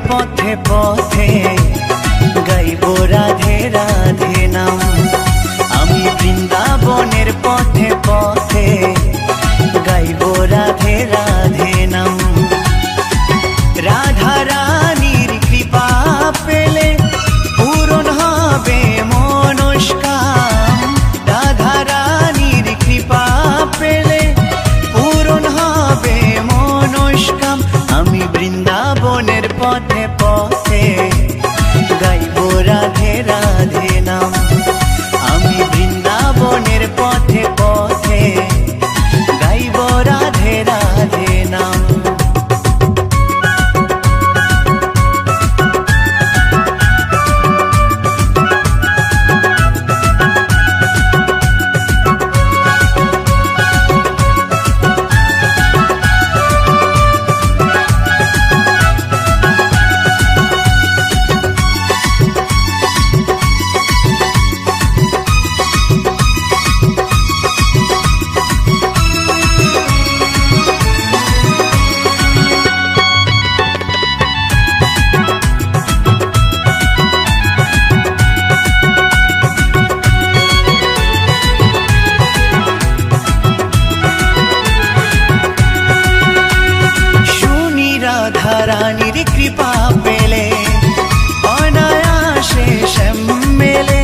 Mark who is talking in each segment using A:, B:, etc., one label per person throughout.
A: পথে পথে গাইব রাধে রাধে নাম। আমি বৃন্দাবনের পথে পথে গাইব রাধে রাধে নাম। রাধা রানীর কৃপা পেলে পূরণ হবে মনস্কাম। রাধা রানীর কৃপা পেলে পূরণ হবে মনস্কাম। আমি বৃন্দাবনের পথে পথে গাইব রাধে রাধে নাম। আমি বৃন্দাবনের পথে পথে গাইব রাধে রাধে নাম। রানীর কৃপা পেলে অনায়াসে শ্যাম মেলে।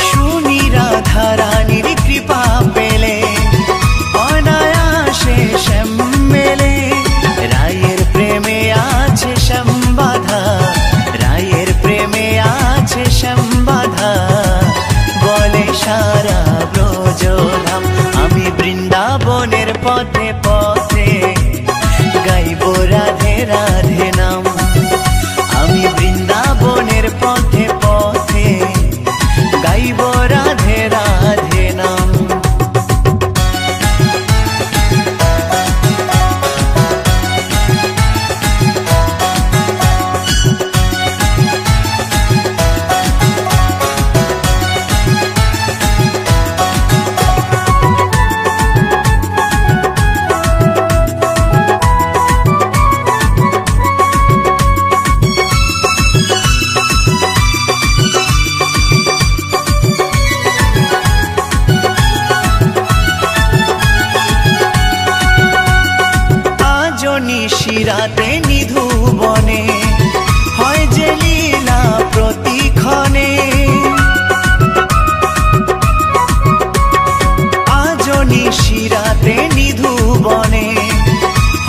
A: শুনি রাধা রানীর কৃপা পেলে অনায়াসে শ্যাম মেলে। রায়ের প্রেমে আছে শ্যাম বাধা, রায়ের প্রেমে আছে শ্যাম বাধা, বলে সারা ব্রজধাম। আমি বৃন্দাবনের পথে পথে গাইব রাধে রাধে নাম। আমি বৃন্দাবনের পথে পথে গাইব রাধে রাধে নাম। নিশিরাতে নিধুবনে হয় যে লীলা প্রতিক্ষণে। আজ নিশিরাতে নিধুবনে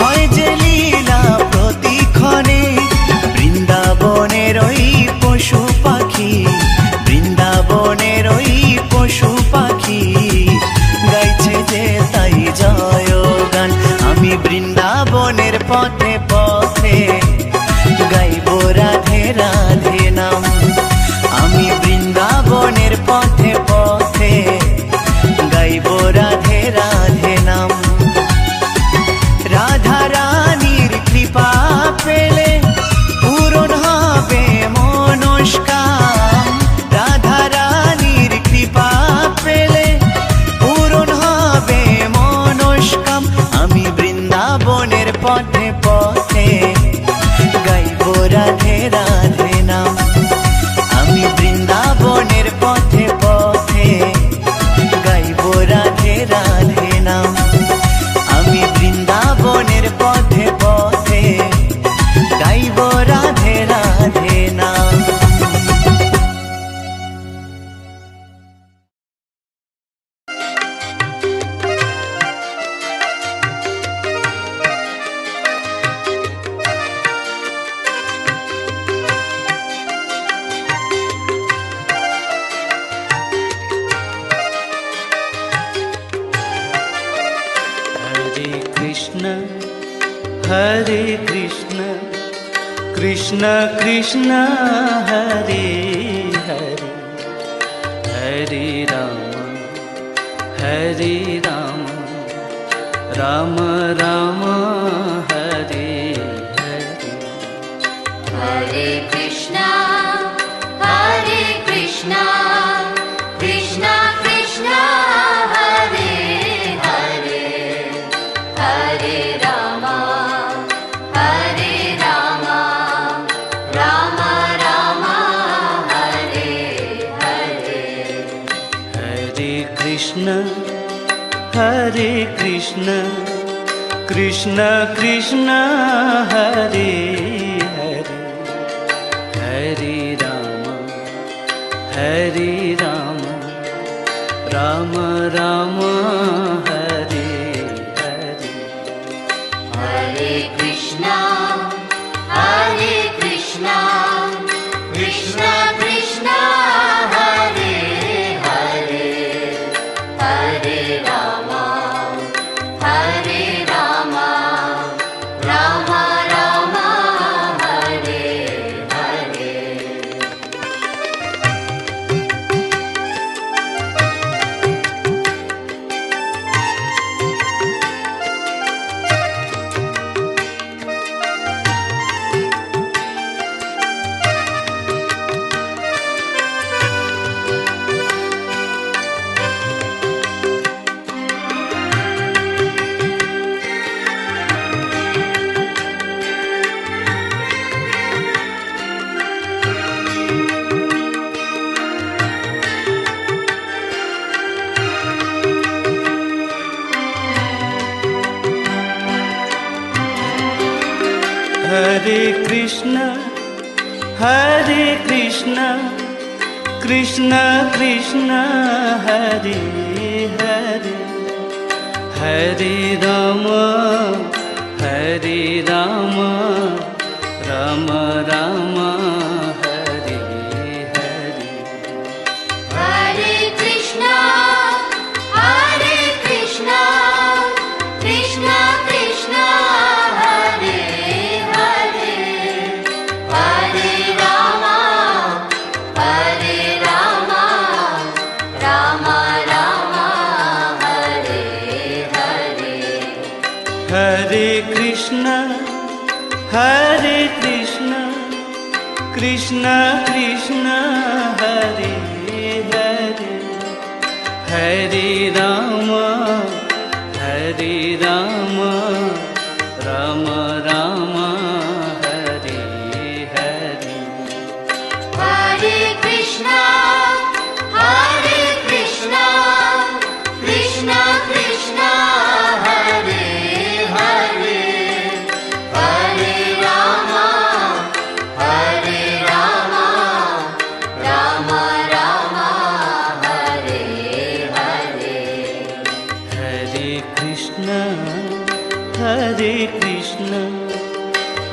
A: হয় যে লীলা প্রতিক্ষণে। বৃন্দাবনের ওই পশু পাখি, বৃন্দাবনের ওই পশু পাখি গাইছে যে তাই জয়গান। আমি বৃন্দাবনের পথে পথে গাইব রাধে রাধে নাম। আমি বৃন্দাবনের পথে পথে গাইব রাধে রাধে নাম। রাধা রানীর কৃপা পেলে পূরণ হবে মনস্কাম। রাধা রানীর কৃপা পেলে পূরণ হবে মনস্কাম। আমি বৃন্দাবনের পথে পথে গাইব রাধে রাধে নাম। আমি বৃন্দাবনের পথে পথে গাইব রাধে রাধে নাম। আমি বৃন্দাবনের পথে পথে গাইব রাধে রাধে নাম।
B: हरे कृष्ण कृष्ण कृष्ण हरे हरे, हरे राम राम राम हरे हरे।
C: हरे कृष्णा कृष्णा कृष्णा हरे हरे, हरे रामा
B: कृष्ण हरे Krishna Krishna Krishna Hare Hare Hare Ram Ram Ram Hare Hare
C: Hare Krishna, Krishna Krishna, Hare Hare, Hare Rama, Rama Rama, Hare Hare.
B: हरे Krishna Krishna Krishna Hare Hare Hare Ram Ram Ram Hare Hare
C: Hare Krishna, Krishna Krishna, Hare Hare, Hare Rama, Rama Rama, Hare Hare.
B: हरे Krishna Krishna Krishna Hare Hare Hare Ram Ram Ram Hare Hare
C: Hare Krishna, Krishna Krishna, Hare Hare, Hare Rama, Rama Rama, Hare Hare.
B: हरे Krishna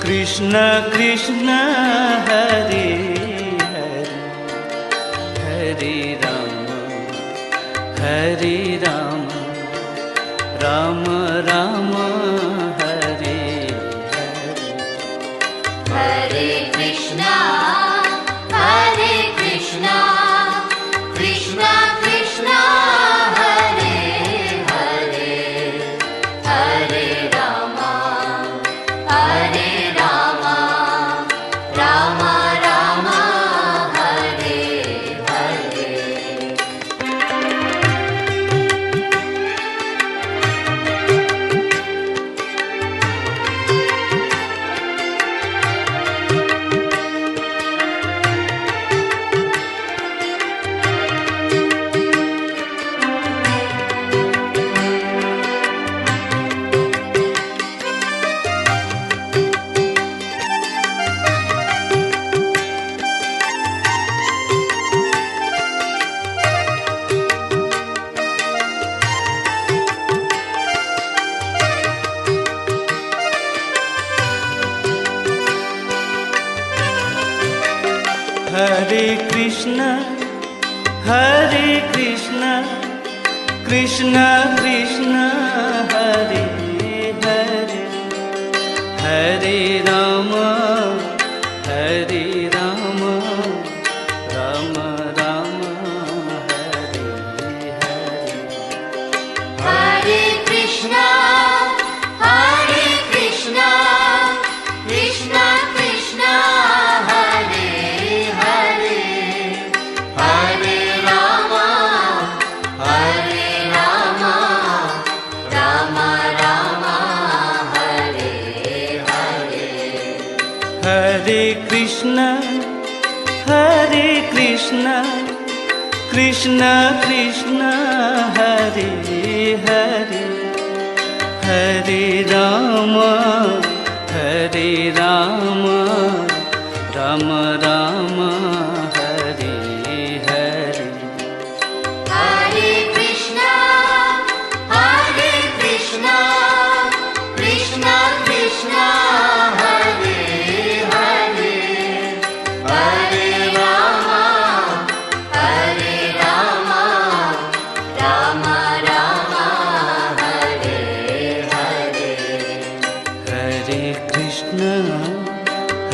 B: Krishna Krishna Hare Hare Hare Ram Ram Ram Hare Hare
C: Hare Krishna, Krishna Krishna, Hare Hare, Hare Rama, Rama Rama, Hare Hare.
B: हरे Krishna Krishna Krishna Hare Hare Hare Ram Ram Ram Hare Hare
C: Hare Krishna, Krishna Krishna, Hare Hare, Hare Rama, Rama Rama, Hare Hare.
B: हरे Krishna Krishna Krishna Hare Hare Hare Ram Ram Ram Hare Hare
C: Hare Krishna, Krishna Krishna, Hare Hare, Hare Rama, Rama Rama, Hare Hare.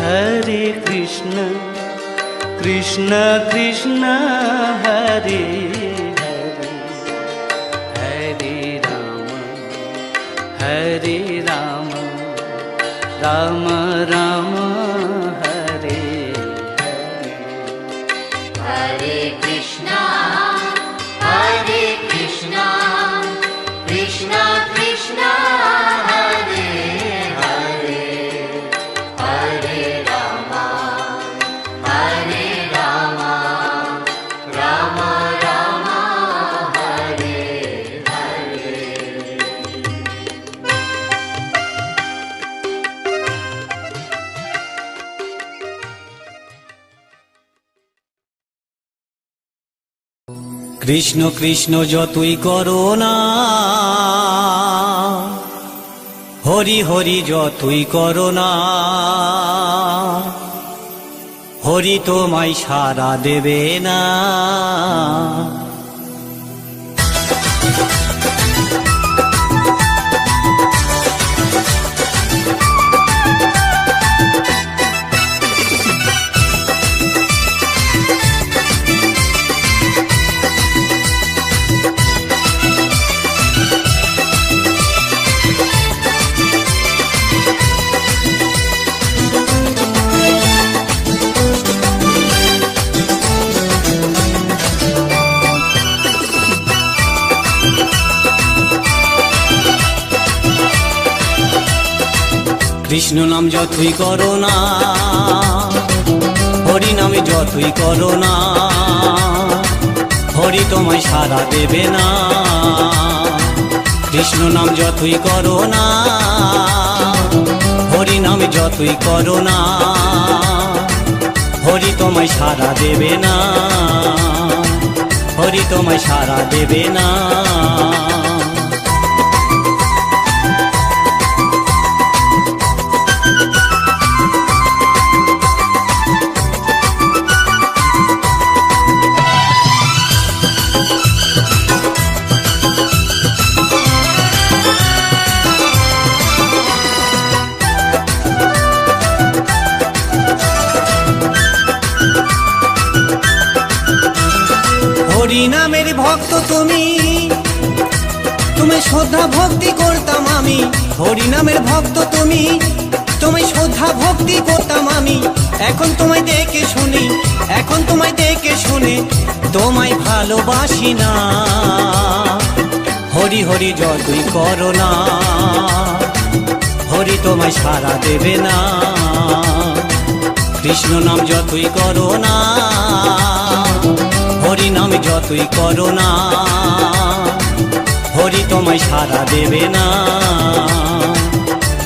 B: हरे Krishna Krishna Krishna Hare Hare Hare Ram Ram Ram Hare Hare
C: Hare Krishna, Krishna Krishna, Hare Hare, Hare Rama, Rama Rama, Hare Hare.
A: Krishna Krishna যতই করো না, হরি হরি যতই করো না, হরি তোমায় সাড়া দেবে না। কৃষ্ণ নাম যতই করো না, হরি নামে যতই করো না, হরি তোমায় সাড়া দেবে না। কৃষ্ণ নাম যতই করো না, হরি নামে যতই করো না, হরি তোমায় সাড়া দেবে না, হরি তোমায় সাড়া দেবে না। হরি নামের ভক্ত তুমি, তুমি শ্রদ্ধা ভক্তি করতাম আমি। হরি নামের ভক্ত তুমি, তুমি শ্রদ্ধা ভক্তি করতাম আমি। এখন তোমায় দেখে শুনি, এখন তোমায় দেখে শুনে তোমায় ভালোবাসি না। হরি হরি যতই করো না, হরি তোমায় সাড়া দেবে না। কৃষ্ণ নাম যতই করো না, হরি নাম যতই করো না, হরি তোমায় সাড়া দেবে না,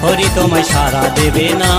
A: হরি তোমায় সাড়া দেবে না।